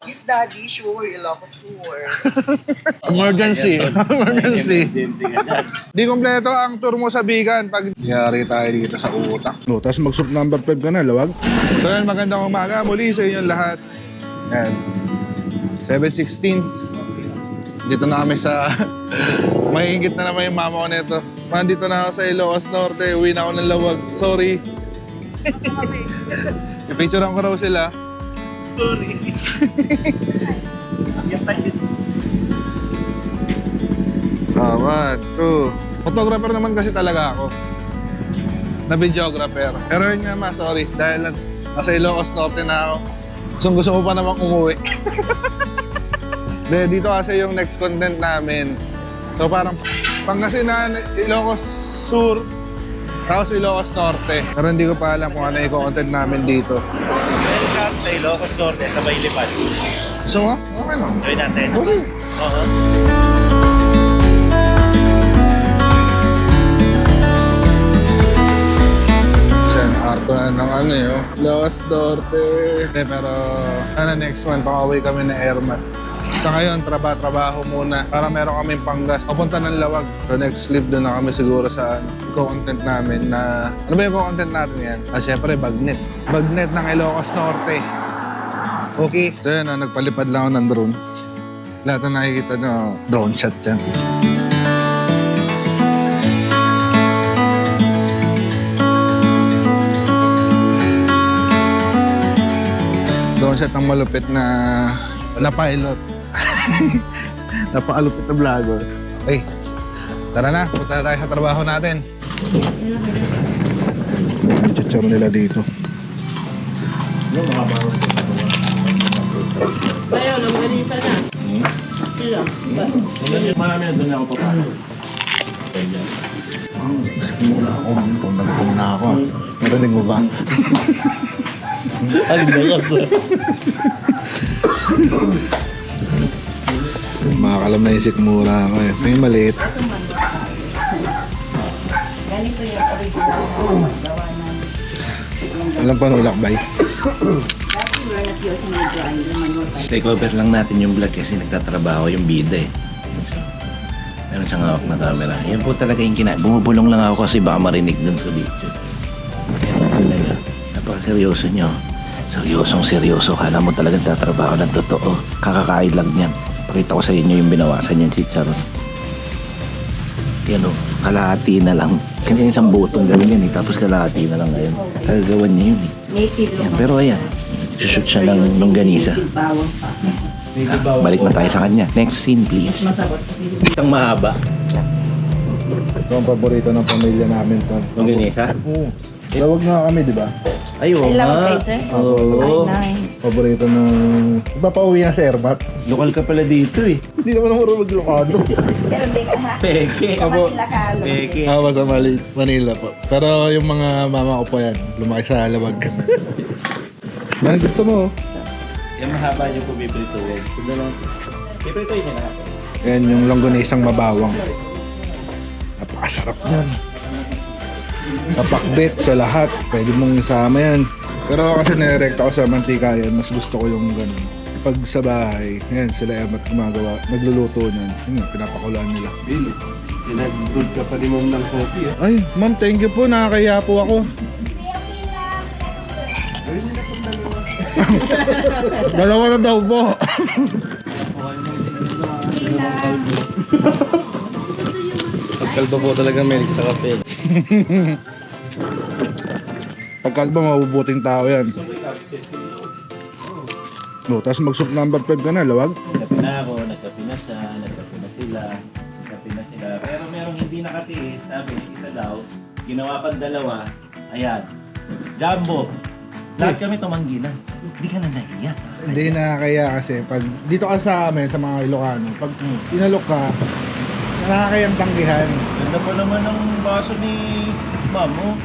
Yes, Daddy, sure. Ilocos, sure. Emergency. Emergency. Di kompleto ang tour mo sa Bigan pag yari tayo dito sa utak. No, tapos mag-soup number 5 ka na, lawag. So yan, magandang umaga muli sa inyong lahat. Yan. 7:16. Dito na kami sa... Mahingit na naman yung mama ko nito. Nandito na ako sa Ilocos Norte. Uwi na ako ng lawag. Sorry. I-picturean ko raw sila. Sorry. One, two. Photographer naman kasi talaga ako. Na videographer. Pero yun nga ma, sorry. Dahil nasa Ilocos Norte na ako. Gusto mo pa namang umuwi. Dito kasi yung next content namin. So parang Pangasinan, Ilocos Sur, tapos Ilocos Norte. Pero hindi ko pa alam kung ano yung content namin dito. Welcome sa Ilocos Norte, sabay lipad. So nga? Okay no? Join natin. Okay. Oo. San Arto na ng ano yun? Ilocos Norte. Pero next one, pakauwi kami na Airmat. Sa ngayon, trabaho muna para meron kaming panggas. Papunta ng Lawag. So next clip doon na kami siguro sa content namin na... Ano ba yung content natin yan? Siyempre, Bagnet. Bagnet ng Ilocos Norte. Okay. So yun, nagpalipad lang ako ng drone. Lahat na nakikita nyo, drone shot yan. Drone shot ng malupit na pilot. Napakalupit na vlogger. Okay, tara na. Punta na tayo sa trabaho natin. Ang chichar nila dito. Bayo, namanisa na. Sila. Marami na doon ako papasok. Sige muna ako. Nagtong na ako. Marinig mo ba? Alin na yan? Makakalam na yung sikmura ako eh. May maliit. Ganito yung original na gawa ng... Alam pa nulakbay. Dati wala na kiyo sa medyo ay manual. Take over lang natin yung vlog kasi nagtatrabaho yung bida eh. Meron siyang hawak na camera. Yan po talaga yung bumubulong lang ako kasi baka marinig dun sa video. Yan na talaga. Napaka-seryoso nyo. Seryoso. Kala mo talagang tatrabaho ng totoo. Kakakain lang yan. Pakita ko sa inyo yung binawasan niyan si Charon. Yan o, kalahati na lang. Kasi isang butong gawin yan eh. Tapos kalahati na lang ngayon. Kagagawan niya yun eh. Yan, pero ayan, sushoot siya ng longganisa. Balik na tayo sa kanya. Next scene please. Itang mahaba. Ito ang paborito ng pamilya namin. Longganisa? Oo. Lawag nga kami, di ba? Ay, oo Ay, lawag nga. kayo, sir? Oo. Ay, nice. Paborito ng... Ipapauwi na sa Airmat. Lokal ka pala dito eh. Hindi naman ako mag-Ilocano. Pero di ka ha. Peke. Sa Manila ka. Peke. Ako sa Manila po. Pero yung mga mama ko po yan, lumaki sa Lawag. Ano gusto mo? Yan mahaba niyo po biprituin. Sundan lang. Biprituin niya na. Yan yung longganisang mabawang. Napakasarap yan. Sa pakbet, sa lahat, pwede mong isama yan. Pero kasi nirekta ko sa mantika yan, mas gusto ko yung ganun. Pag sa bahay, yan, sila Airmat gumagawa, nagluluto niyan. Yun, pinapakulaan nila. Pinag-good ka pa ni Ma'am ng coffee eh. Ay, ma'am, thank you po. Nakakaya po ako. Dalawa na daw po. Pagkalba po talaga may sa kape. Pagkalba, mabubuting tao yan. No, tapos mag-soup number 5 ka na, Lawag. Nagkape na ako, nagkape na siya, nagkape na sila, nagkape na sila. Pero merong hindi nakatiis, sabi ni isa daw, ginawa pang dalawa, ayan, Jumbo. Lahat kami tumanggi na. Hindi ka na nahiya. Hindi nakakaya kasi pag dito ka sa amin, sa mga Ilocano, pag inalok ka, nakakayang tanggihan. Ganda pa naman ang baso ni Ma'am, oh.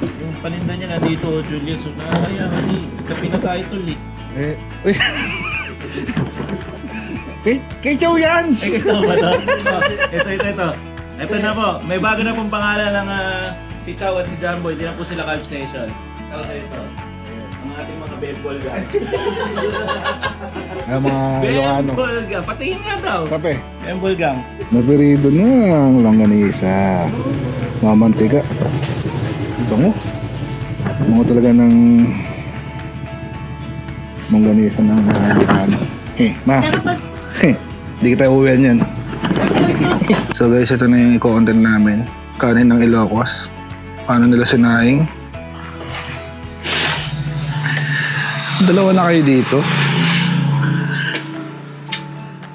Yung paninda niya nandito, Julius, so nakakaya kasi kape na tayo tuloy. Uy. Kay Chow yan! Ay, gusto mo ba ito? Ito. Ito na po, may bago na pong pangalan ng si Chow at si Jumbo, hindi na po sila Calb Station. Ito. Ang ating mga baseball guys. Ang mga Ilocano. Bembulgang. Patingin nga daw. Kape. Bembulgang. Napirido na ang longganisa. Mamantika. Bango. Bango talaga ng longganisa ng Ilocano. Ma. Hindi kita uwihan yan. So guys, ito na yung content namin. Kanin ng Ilocos. Paano nila sinaing. Dalawa na kayo dito.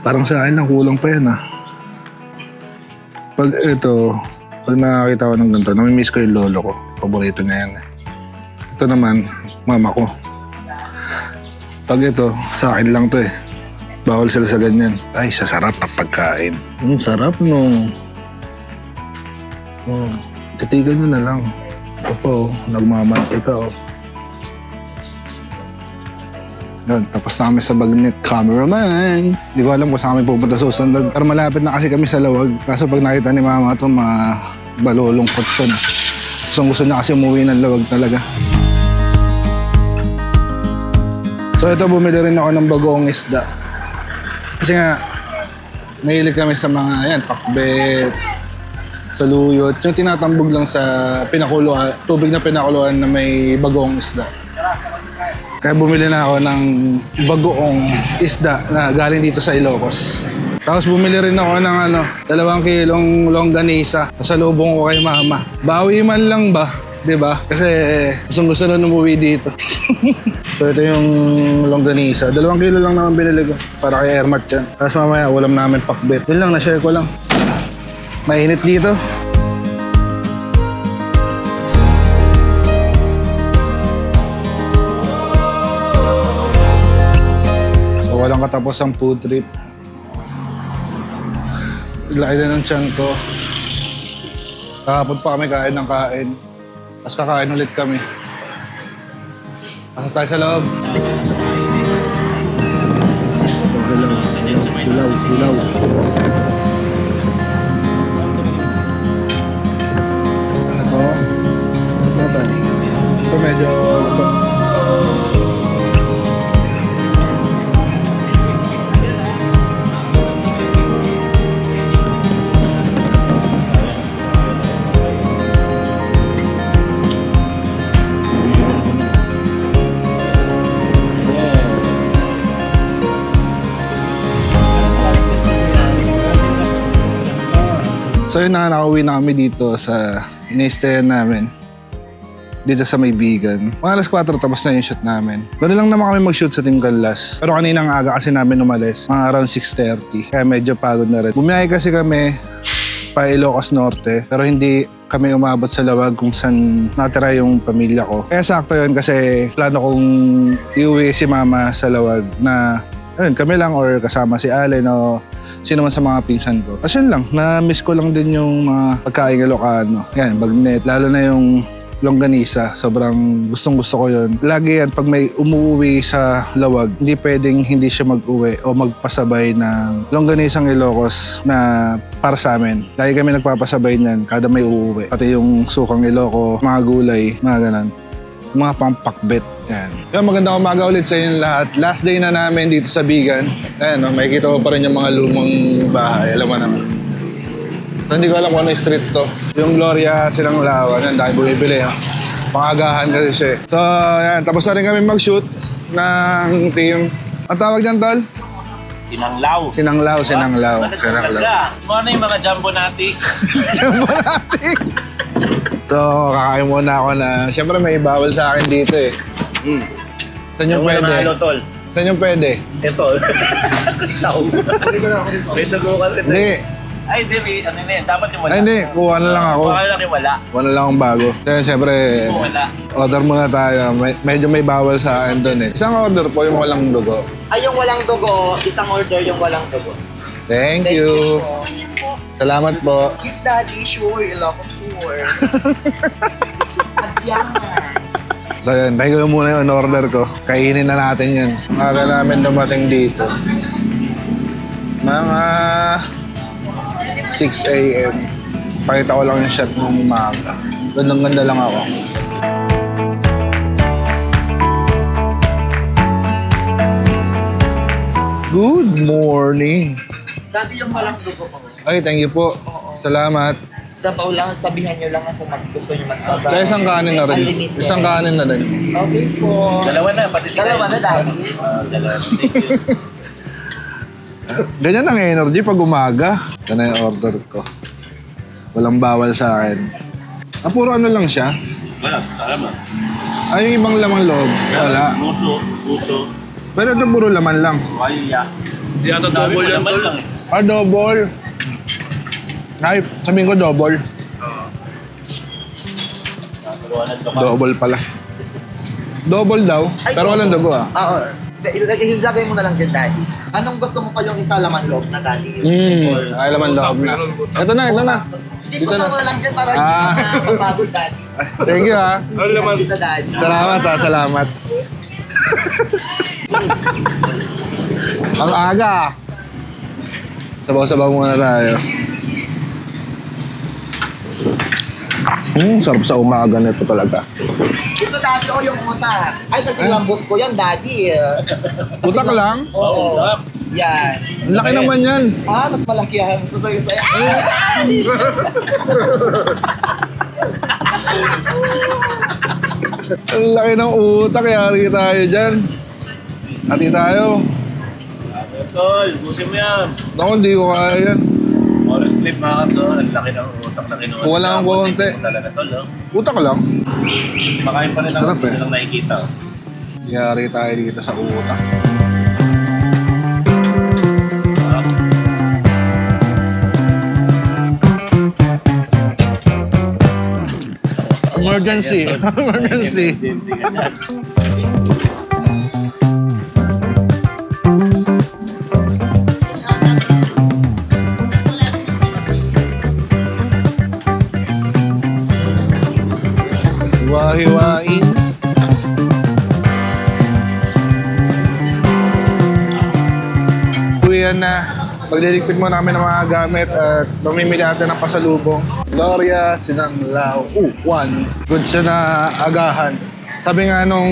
Parang sa akin lang kulang pa yan Pag nakakita ko ng ganito, namimiss ko yung lolo ko. Paborito niya yan Ito naman, mama ko. Pag ito, sa akin lang to Bawal sila sa ganyan. Ay, sasarap na pagkain. Sarap no. Titigan nyo na lang. Ito po, nagmamantika Yan, tapos na kami sa Bagnet cameraman. Di ko alam kung saan kami pupunta susunod. Pero malapit na kasi kami sa Lawag. Kaso pag nakita ni mama ito, balulungkot siya. Gusto niya kasi umuwi ng Lawag talaga. So ito, bumili rin ako ng bagoong isda. Kasi nga, mahilig kami sa mga, pakbet, saluyot. Yung tinatambog lang sa pinakuluan, tubig na pinakuluan na may bagoong isda. Kaya bumili na ako ng bagoong isda na galing dito sa Ilocos. Tapos bumili rin ako ng 2 kilong longganisa. Pasalubong ko kay mama. Bawi man lang ba? Diba? Kasi gusto na umuwi dito. So ito yung longganisa. 2 kilo lang naman binili ko. Para kay Ermat yan. Tapos mamaya ulam namin pakbet. Yun lang, na-share ko lang. Mainit dito. Walang katapos ang food trip. Laki na ng tiyan ko. Kahapon pa kami kain ng kain. Tapos kakain ulit kami. Pasok tayo sa loob. Silaw. Ito medyo... So yun na, nakauwi na kami dito sa ina-stayan namin. Dito sa Maybigan. Mga alas 4 tapos na yung shoot namin. Doon lang naman kami mag-shoot sa Tinggalas. Pero kaninang aga kasi namin umalis. Mga around 6:30. Kaya medyo pagod na rin. Bumiyahe kasi kami pa Ilocos Norte. Pero hindi kami umabot sa Lawag kung saan natira yung pamilya ko. Kaya sakto yun kasi plano kong iuwi si mama sa Lawag na kami lang or kasama si Allen o sino man sa mga pinsan ko. Kasi yun lang, na-miss ko lang din yung mga pagkain Ilocano. Yan, Bagnet, lalo na yung longganisa. Sobrang gustong-gusto ko yun. Lagi yan, pag may umuwi sa Lawag, hindi pwedeng hindi siya mag-uwi o magpasabay ng longganisang Ilocos na para sa amin. Lagi kami nagpapasabay niyan kada may uuwi. Pati yung sukang Iloco, mga gulay, mga ganon. Mga pampakbet. Yan. Kaya magandang umaga ulit sa inyo lahat. Last day na namin dito sa Bigan. Ayan, makikita ko pa rin yung mga lumang bahay. Alam mo naman. So, hindi ko alam kung ano yung street to. Yung Gloria silang ulawan. Yan, dahil bumibili. Pangagahan kasi siya. So, yan. Tapos na rin kami mag-shoot ng team. Ang tawag dyan, Tol? Sinanglaw. Sinanglaw. Ano yung mga jumbo natin? Jumbo natin. So, kakain muna ako na... Siyempre, may bawal sa akin dito Saan yung pwede? Tol. Saan yung pwede? Ito. May dugo kasi. Hindi. Ay, hindi. Ano na yun? Dapat yung wala. Ay, hindi. Kuha na lang ako. Kuha lang yung wala. Kuha na lang akong bago. Kaya siyempre, Wala. order muna tayo. Medyo may bawal sa akin doon Isang order po yung walang dugo. Ay, yung walang dugo, isang order yung walang dugo. Thank you. Salamat po. Kiss Daddy, sure, Ilocos sure. So yun, thank you muna yung order ko. Kainin na natin yun. Aga namin dumating dito. Mga 6 a.m. Pakita ko lang yung shot ng umaga. Ganda lang ako. Good morning. Dati yung walang dugo ko. Ay, thank you po. Salamat. Sabaw lang, sabihan nyo lang ako gusto nyo magsabaw. Sa isang kanin na rin. Unlimited. Isang kanin na rin. Okay po. Dalawa na, pati si Dalawa na dati. Dalawa na, thank you. Ganyan ang energy pag umaga. Ito na yung order ko. Walang bawal sa akin. Ah, puro ano lang siya? Wala, tama. Ay, yung ibang lamang loob. Wala. Puso. Pero ito puro laman lang. Waya. Hindi ata double yan, tol. Ah, double. Ay, sabihin ko double. Double pala. Double daw, pero walang dugo ah. Oo. Ilagay mo na lang dyan, Daddy. Anong gusto mo pa yung isa laman loob na, Daddy? Ay, laman loob na. Ito na, ito na. Dito na mo lang dyan para hindi Ah. ka mapapagod, Daddy. Thank you ah. Dito, Daddy. Salamat ah, salamat. Ang aga ah. Sabaw-sabaw muna tayo. Sarap sa umaga nito talaga. Ito, Daddy, o yung utak. Ay, kasi lambot ko yan, Daddy. Utak lang? Oo. Yan. Ang laki naman yan. Ah, mas malaki yan. Mas masaya-saya. Ang laki ng utak, yari tayo dyan. Hati tayo. Tol, busin mo yan. Naku, hindi ko kaya yan. Orange clip mga tol. Ang laki ng utak na kinuha. Kung wala kang konti. Talaga tol, no? Utak lang. Makain pa rin ako. Sarap eh. Hindi lang nakikita. oh. Yari tayo dito sa utak. Emergency. Emergency. Hiwa-hiwain. Uwian na. Pagliligpit muna kami ng mga gamit at mamimili natin ng pasalubong. Gloria, Sinanglao. One. Good siya na agahan. Sabi nga nung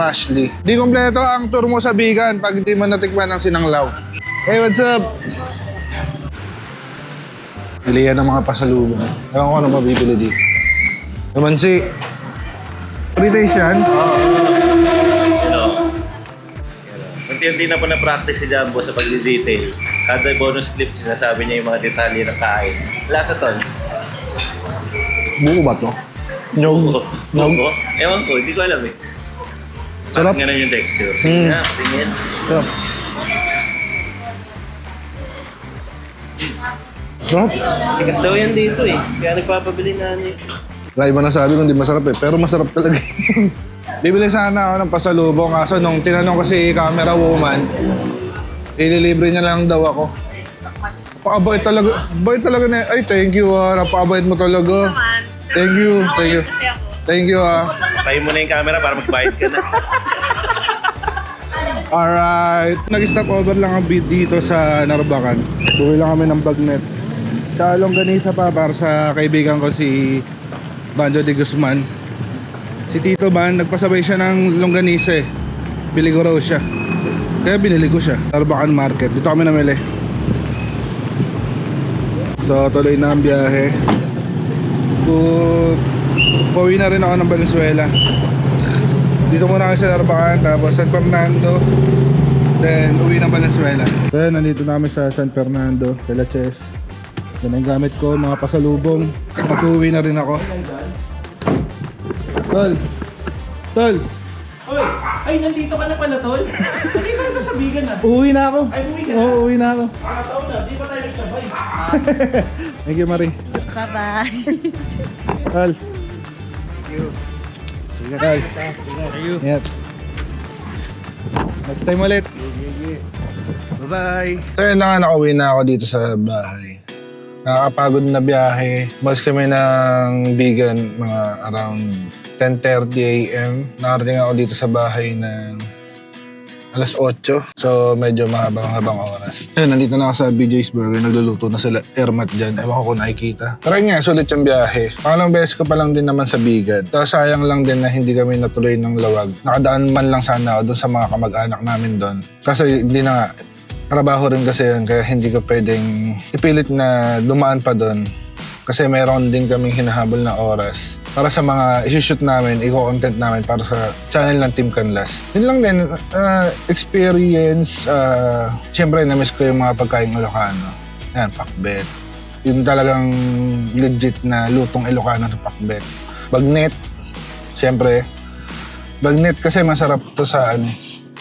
Ashley, di kompleto ang tour mo sa Bigan pag di mo natikman ng Sinanglao. Hey, what's up? Pilihan ng mga pasalubong. Ewan ko ano mabibili dito. Naman si... Pre-taste yan? Unti-unti na po na-practice si Jumbo sa pag-detail. Kada bonus clip, sinasabi niya yung mga detalye ng kain. Lasa tol. Buko ba to? Nyog. Buko? Ewan ko, hindi ko alam eh. Sarap. Parang ganun yung texture. Sige na, tingin. Sarap. Sarap. Sikat daw yan dito eh. Kaya nagpapabili na ni. Wala iba na sabi kung di masarap eh. Pero masarap talaga. Bibili sana ako ng pasalubong. Kaso nung tinanong ko si camera woman, ililibre niya lang daw ako. Napakabait talaga. Bait talaga na. Ay, thank you ah. Napakabait mo talaga. Thank you. Thank you. Thank you ah. Kayo mo na yung camera para magbayad ka na. Alright. Nag-stop over lang ang beat dito sa Narbacan. Buwi lang kami ng bagnet. Sa Longganisa pa para sa kaibigan ko si Banjo de Guzman. Si Tito Ban, nagpasabay siya ng Longganisa eh. Bili ko raw siya. Kaya binili ko siya. Narbacan Market. Dito kami namili. So tuloy na ang biyahe. Pauwi na rin ako ng Valenzuela. Dito muna kami sa Narbacan, tapos San Fernando, then uwi ng Valenzuela. So nandito na kami sa San Fernando, sa La Ches. Yan ang gamit ko, mga pasalubong. Mag-uwi na rin ako. Tol! Tol! Oy! Ay, nandito ka na pala, Tol? Nandito ka na sa Bigan na. Uwi na ako. Ay, uwi ka na? Oo, uwi na ako. Nakataon na, di ba tayo nagsabay? Thank you, Marie. Bye-bye. Tol. Thank you. Sige, Tol. Thank you. Yep. Next time ulit. Bye-bye. So yun na nga, nakauwi na ako dito sa bahay. Nakakapagod na biyahe. Bas kami ng Bigan mga around 10:30 AM. Nakarating ako dito sa bahay ng Alas 8. So, medyo mahabang-habang oras. Ayun, nandito na ako sa BJ's Burger. Nagluluto na sila Ermat dyan. Ewan ko kung nakikita. Pero yun nga, sulit yung biyahe. Pangalang beses ko pa lang din naman sa Bigan. Tapos sayang lang din na hindi kami natuloy ng lawag. Nakadaan man lang sana ako doon sa mga kamag-anak namin doon. Kasi hindi na nga, trabaho rin kasi yun. Kaya hindi ko pwedeng ipilit na dumaan pa doon. Kasi meron din kaming hinahabol na oras para sa mga isushoot namin, i-content namin para sa channel ng Team Canlas. Yun lang din, experience. Siyempre, na-miss ko yung mga pagkain Ilocano. Yan, pakbet. Yung talagang legit na lutong Ilocano na pakbet. Bagnet, siyempre. Bagnet kasi masarap to sa ano.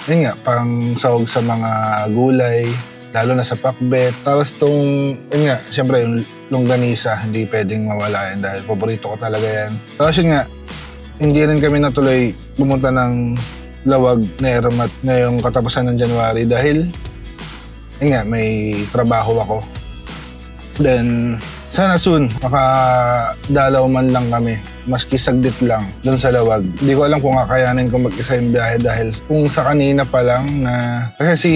Yun nga, pang sahog sa mga gulay, lalo na sa pakbet. Tapos yun nga, siyempre yung longganisa, hindi pwedeng mawala yan dahil paborito ko talaga yan. Tapos yun nga, hindi rin kami natuloy pumunta ng lawag na Ermat ngayong katapusan ng January dahil yun nga, may trabaho ako. Then, sana soon, makadalaw man lang kami. Maski saglit lang doon sa lawag. Hindi ko alam kung kakayanin ko mag-isa yung biyahe dahil kung sa kanina pa lang na... Kasi si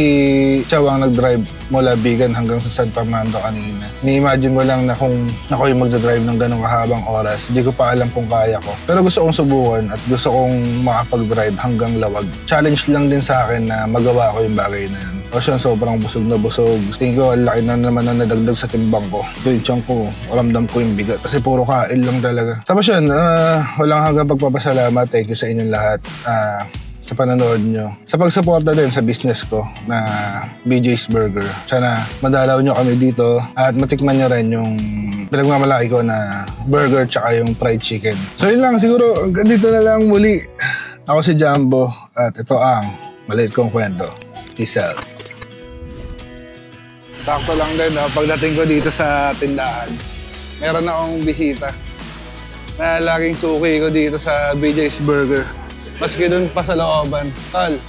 Chow ang nag-drive mula Bigan hanggang sa San Fernando kanina. Ni-imagine ko lang na kung ako yung magdadrive ng ganong kahabang oras, hindi ko pa alam kung kaya ko. Pero gusto kong subukan at gusto kong makapag-drive hanggang lawag. Challenge lang din sa akin na magawa ko yung bagay na yun. Kasi yun, sobrang busog na busog. Tingin ko, laki na naman na nadagdag sa timbang ko. Ito yung tiyan ko, ramdam ko yung bigat. Kasi puro kain lang talaga. Tapos yun, walang hanggang pagpapasalamat. Thank you sa inyong lahat sa panonood nyo. Sa pagsuporta din sa business ko na BJ's Burger. Sana madalaw nyo kami dito at matikman nyo rin yung pinagmamalaki ko na burger tsaka yung fried chicken. So yun lang, siguro dito na lang muli. Ako si Jumbo at ito ang maliit kong kwento. Peace out. Sakto lang din, pagdating ko dito sa tindahan, meron akong bisita na laging suki ko dito sa BJ's Burger. Maski dun pa sa looban. Tol,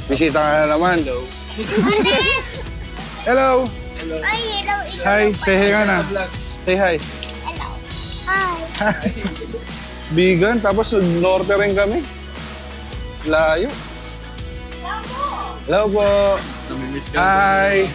bisita ka na naman. Hello. Hello. Ay, hello. Hi, say hi ka na. Say hi. Hello. Hi. Bigan, tapos norte rin kami. Layo. Hello po. Namimiss ka. Hi.